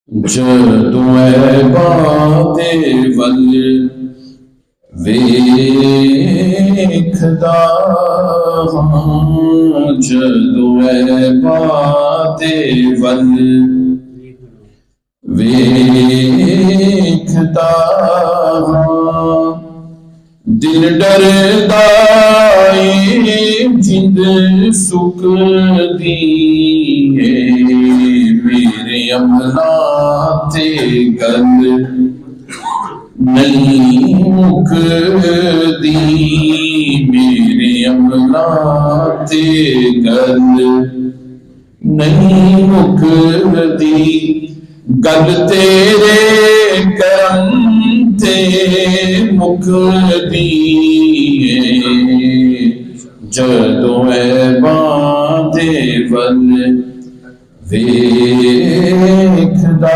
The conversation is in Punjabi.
ਜਦੋਂ ਐਬਾਂ ਦੇ ਵੱਲ ਵੇਖਦਾ ਹਾਂ, ਜਦੋਂ ਐਬਾਂ ਦੇ ਵੱਲ ਵੇਖਦਾ ਹਾਂ, ਦਿਲ ਡਰਦਾ ਏ ਜਿੰਦ ਸੁੱਕਦੀ ਏ, ਮੇਰੇ ਅਮਲਾਂ ਤੇ ਗੱਲ ਨਹੀਂ ਮੁੱਕਦੀ, ਮੇਰੇ ਅਮਲਾਂ ਤੇ ਗੱਲ ਨਹੀਂ ਮੁੱਕਦੀ। ਗੱਲ ਤੇਰੇ ਕਰਮ ਤੇ ਮੁੱਕਦੀ ਏ, ਜਦੋਂ